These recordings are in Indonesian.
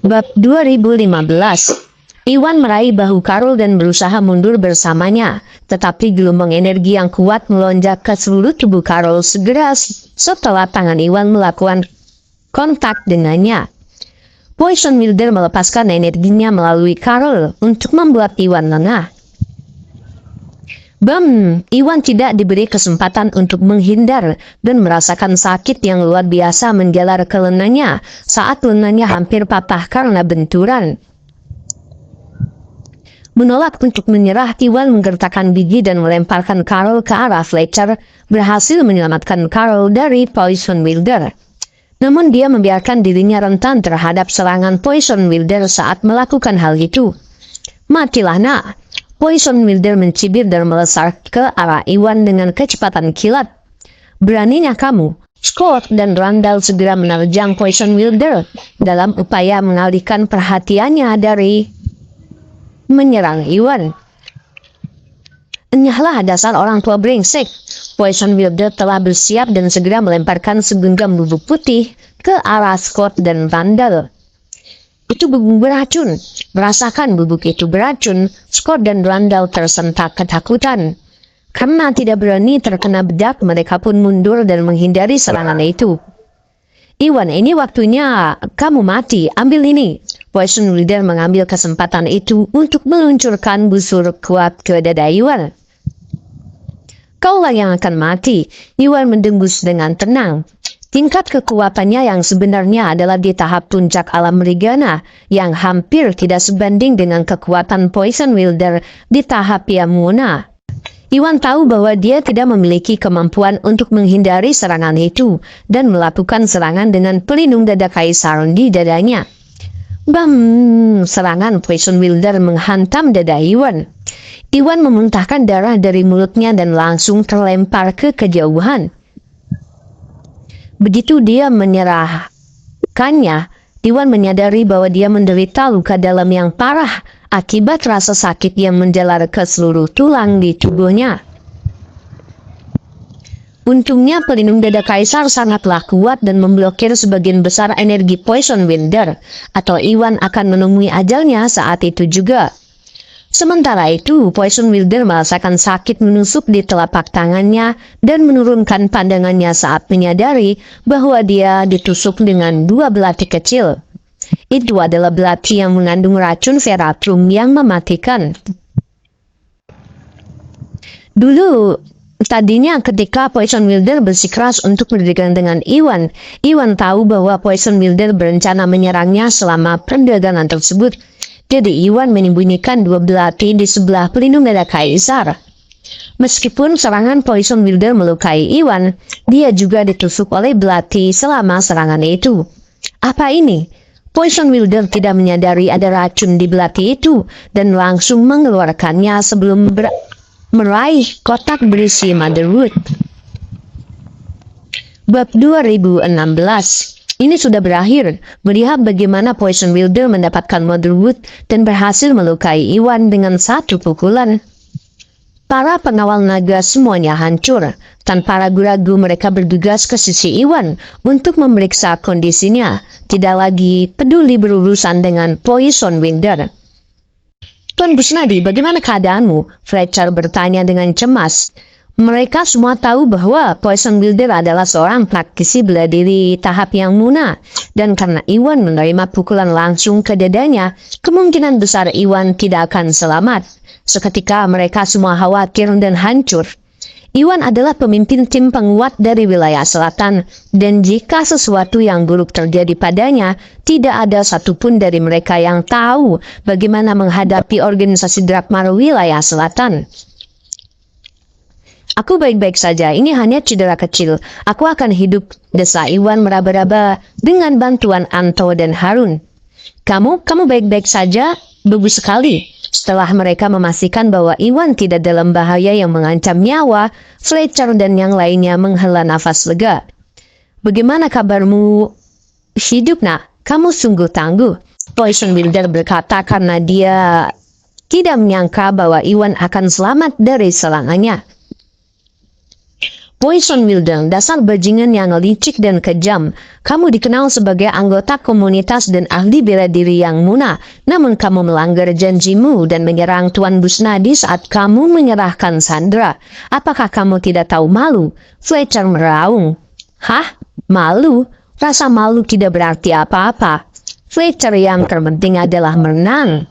Bab 2015. Iwan meraih bahu Karol dan berusaha mundur bersamanya, tetapi gelombang energi yang kuat melonjak ke seluruh tubuh Karol segera setelah tangan Iwan melakukan kontak dengannya. Poison Wilder melepaskan energinya melalui Karol untuk membuat Iwan lengah. Iwan tidak diberi kesempatan untuk menghindar dan merasakan sakit yang luar biasa menjalar ke lengannya saat lengannya hampir patah karena benturan. Menolak untuk menyerah, Iwan menggertakkan gigi dan melemparkan Karol ke arah Fletcher, berhasil menyelamatkan Karol dari Poison Wilder. Namun dia membiarkan dirinya rentan terhadap serangan Poison Wilder saat melakukan hal itu. Matilah nak! Poison Wilder mencibir dan melesat ke arah Iwan dengan kecepatan kilat. Beraninya kamu! Scott dan Randall segera menerjang Poison Wilder dalam upaya mengalihkan perhatiannya dari menyerang Iwan. Enyahlah dasar orang tua brengsek! Poison Wilder telah bersiap dan segera melemparkan segenggam bubuk putih ke arah Scott dan Randall. Itu bubuk beracun. Merasakan bubuk itu beracun, Scott dan Randall tersentak ketakutan. Karena tidak berani terkena bedak, mereka pun mundur dan menghindari serangan itu. Iwan, ini waktunya kamu mati, ambil ini. Poison Wilder mengambil kesempatan itu untuk meluncurkan busur kuat ke dada Iwan. Kaulah yang akan mati, Iwan mendengus dengan tenang. Tingkat kekuatannya yang sebenarnya adalah di tahap puncak alam Rigana, yang hampir tidak sebanding dengan kekuatan Poison Wilder di tahap Yamuna. Iwan tahu bahwa dia tidak memiliki kemampuan untuk menghindari serangan itu, dan melakukan serangan dengan pelindung dada kaisar di dadanya. Serangan Poison Wilder menghantam dada Iwan. Iwan memuntahkan darah dari mulutnya dan langsung terlempar ke kejauhan. Begitu dia menyerahkannya, Iwan menyadari bahwa dia menderita luka dalam yang parah akibat rasa sakit yang menjalar ke seluruh tulang di tubuhnya. Untungnya pelindung dada kaisar sangatlah kuat dan memblokir sebagian besar energi Poison Wilder, atau Iwan akan menemui ajalnya saat itu juga. Sementara itu, Poison Wilder merasakan sakit menusuk di telapak tangannya dan menurunkan pandangannya saat menyadari bahwa dia ditusuk dengan dua belati kecil. Itu adalah belati yang mengandung racun ferratrium yang mematikan. Dulu, tadinya ketika Poison Wilder bersikeras untuk berdagang dengan Iwan tahu bahwa Poison Wilder berencana menyerangnya selama perdagangan tersebut. Jadi Iwan menyembunyikan dua belati di sebelah pelindung dada kaisar. Meskipun serangan Poison Wilder melukai Iwan, dia juga ditusuk oleh belati selama serangan itu. Apa ini? Poison Wilder tidak menyadari ada racun di belati itu dan langsung mengeluarkannya sebelum meraih kotak berisi Motherwood. Bab 2016. Ini sudah berakhir. Melihat bagaimana Poison Wilder mendapatkan Motherwood dan berhasil melukai Iwan dengan satu pukulan. Para pengawal naga semuanya hancur. Tanpa ragu-ragu mereka bergegas ke sisi Iwan untuk memeriksa kondisinya. Tidak lagi peduli berurusan dengan Poison Wilder. Tuan Busnadi, bagaimana keadaanmu? Fletcher bertanya dengan cemas. Mereka semua tahu bahwa Poison Wilder adalah seorang praktisi bela diri tahap yang muna, dan karena Iwan menerima pukulan langsung ke dadanya, kemungkinan besar Iwan tidak akan selamat. Seketika mereka semua khawatir dan hancur. Iwan adalah pemimpin tim penguat dari wilayah selatan, dan jika sesuatu yang buruk terjadi padanya, tidak ada satupun dari mereka yang tahu bagaimana menghadapi organisasi Drakmar wilayah selatan. Aku baik-baik saja, ini hanya cedera kecil. Aku akan hidup, desa Iwan meraba-raba dengan bantuan Anto dan Harun. Kamu baik-baik saja? Bagus sekali. Setelah mereka memastikan bahwa Iwan tidak dalam bahaya yang mengancam nyawa, Fletcher dan yang lainnya menghela nafas lega. Bagaimana kabarmu? Hidup nak, kamu sungguh tangguh. Poison Wilder berkata karena dia tidak menyangka bahwa Iwan akan selamat dari serangannya. Poison Wilder, dasar bajingan yang licik dan kejam. Kamu dikenal sebagai anggota komunitas dan ahli bela diri yang muna. Namun kamu melanggar janjimu dan menyerang Tuan Busnadi saat kamu menyerahkan Sandra. Apakah kamu tidak tahu malu? Fletcher meraung. Hah? Malu? Rasa malu tidak berarti apa-apa. Fletcher yang terpenting adalah menang.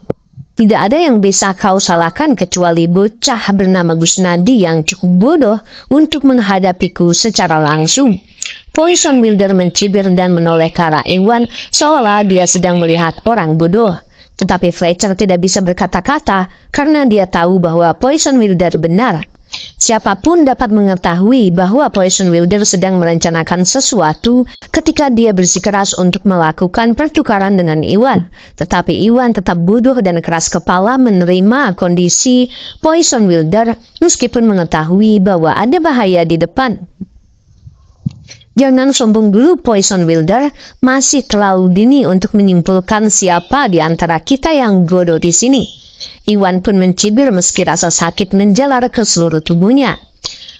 Tidak ada yang bisa kau salahkan kecuali bocah bernama Busnadi yang cukup bodoh untuk menghadapiku secara langsung. Poison Wilder mencibir dan menoleh ke arah Iwan seolah dia sedang melihat orang bodoh. Tetapi Fletcher tidak bisa berkata-kata karena dia tahu bahwa Poison Wilder benar. Siapapun dapat mengetahui bahwa Poison Wilder sedang merencanakan sesuatu ketika dia bersikeras untuk melakukan pertukaran dengan Iwan. Tetapi Iwan tetap bodoh dan keras kepala menerima kondisi Poison Wilder meskipun mengetahui bahwa ada bahaya di depan. Jangan sombong dulu Poison Wilder, masih terlalu dini untuk menyimpulkan siapa di antara kita yang bodoh di sini. Iwan pun mencibir meski rasa sakit menjalar ke seluruh tubuhnya.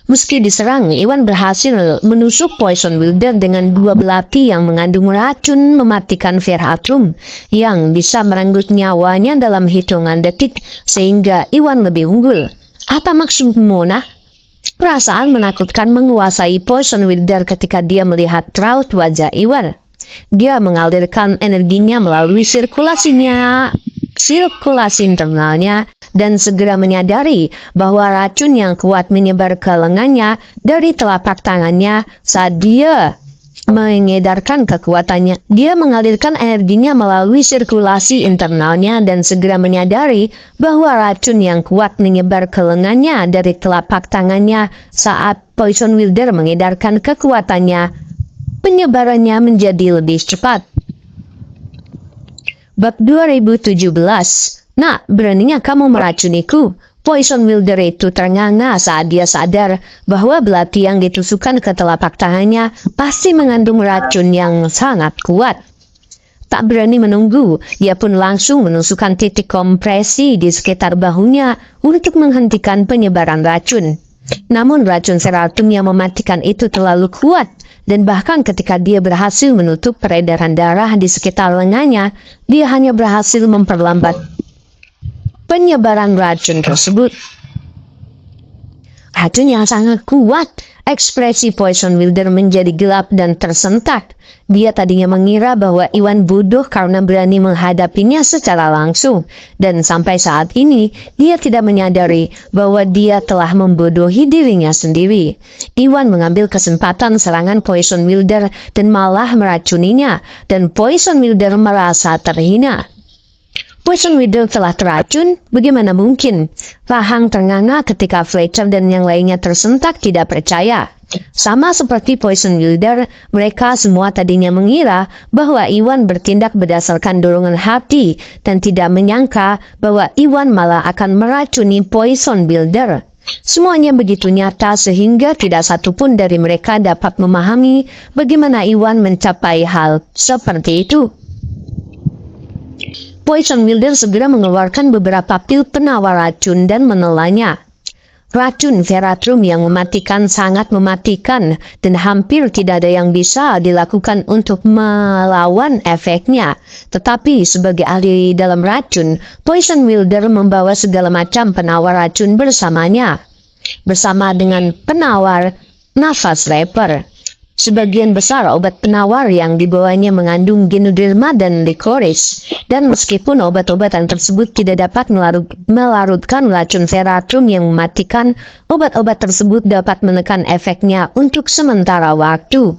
Meski diserang, Iwan berhasil menusuk Poison Wilder dengan 2 belati yang mengandung racun mematikan Verhatrum yang bisa merenggut nyawanya dalam hitungan detik sehingga Iwan lebih unggul. Apa maksudmu, nah? Perasaan menakutkan menguasai Poison Wilder ketika dia melihat raut wajah Iwan. Dia mengalirkan energinya melalui sirkulasi internalnya dan segera menyadari bahwa racun yang kuat menyebar ke lengannya dari telapak tangannya saat dia mengedarkan kekuatannya. Dia mengalirkan energinya melalui sirkulasi internalnya dan segera menyadari bahwa racun yang kuat menyebar ke lengannya dari telapak tangannya saat Poison Wilder mengedarkan kekuatannya. Penyebarannya menjadi lebih cepat. Bab 2017. Nak, beraninya kamu meracuniku? Poison Wilder itu ternganga saat dia sadar bahwa belati yang ditusukkan ke telapak tangannya pasti mengandung racun yang sangat kuat. Tak berani menunggu, dia pun langsung menusukkan titik kompresi di sekitar bahunya untuk menghentikan penyebaran racun. Namun racun Verhatrum yang mematikan itu terlalu kuat. Dan bahkan ketika dia berhasil menutup peredaran darah di sekitar lengannya, dia hanya berhasil memperlambat penyebaran racun tersebut. Racun yang sangat kuat. Ekspresi Poison Wilder menjadi gelap dan tersentak. Dia tadinya mengira bahwa Iwan bodoh karena berani menghadapinya secara langsung. Dan sampai saat ini, dia tidak menyadari bahwa dia telah membodohi dirinya sendiri. Iwan mengambil kesempatan serangan Poison Wilder dan malah meracuninya. Dan Poison Wilder merasa terhina. Poison Wilder telah teracun? Bagaimana mungkin? Rahang ternganga ketika Fletcher dan yang lainnya tersentak tidak percaya. Sama seperti Poison Wilder, mereka semua tadinya mengira bahwa Iwan bertindak berdasarkan dorongan hati dan tidak menyangka bahwa Iwan malah akan meracuni Poison Wilder. Semuanya begitu nyata sehingga tidak satupun dari mereka dapat memahami bagaimana Iwan mencapai hal seperti itu. Poison Wilder segera mengeluarkan beberapa pil penawar racun dan menelannya. Racun Verhatrum yang mematikan sangat mematikan dan hampir tidak ada yang bisa dilakukan untuk melawan efeknya. Tetapi sebagai ahli dalam racun, Poison Wilder membawa segala macam penawar racun bersamanya. Bersama dengan penawar nafas leper. Sebagian besar obat penawar yang dibawanya mengandung genoderma dan licorice. Dan meskipun obat-obatan tersebut tidak dapat melarutkan racun Verhatrum yang mematikan, obat-obat tersebut dapat menekan efeknya untuk sementara waktu.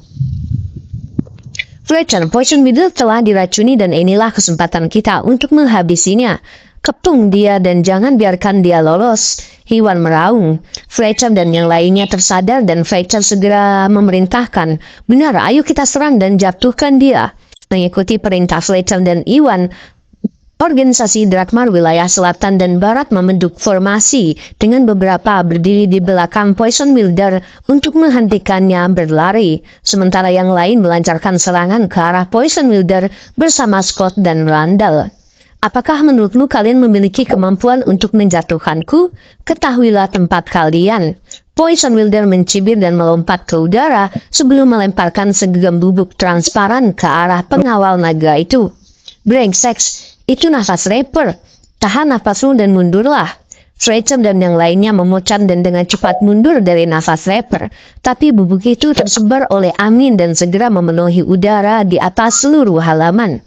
Fletcher, Poison Wilder telah diracuni dan inilah kesempatan kita untuk menghabisinya. Kepung dia dan jangan biarkan dia lolos. Iwan meraung. Fletcher dan yang lainnya tersadar dan Fletcher segera memerintahkan, benar, ayo kita serang dan jatuhkan dia. Mengikuti perintah Fletcher dan Iwan, organisasi Drakmar wilayah selatan dan barat membentuk formasi dengan beberapa berdiri di belakang Poison Wilder untuk menghentikannya berlari. Sementara yang lain melancarkan serangan ke arah Poison Wilder bersama Scott dan Randall. Apakah menurutmu kalian memiliki kemampuan untuk menjatuhkanku? Ketahuilah tempat kalian. Poison Wilder mencibir dan melompat ke udara sebelum melemparkan segenggam bubuk transparan ke arah pengawal naga itu. Brengsek, itu nafas Reaper. Tahan nafasmu dan mundurlah. Stretchem dan yang lainnya memucat dan dengan cepat mundur dari nafas Reaper. Tapi bubuk itu tersebar oleh angin dan segera memenuhi udara di atas seluruh halaman.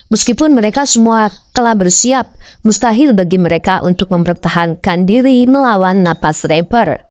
Meskipun mereka semua telah bersiap, mustahil bagi mereka untuk mempertahankan diri melawan napas Reaper.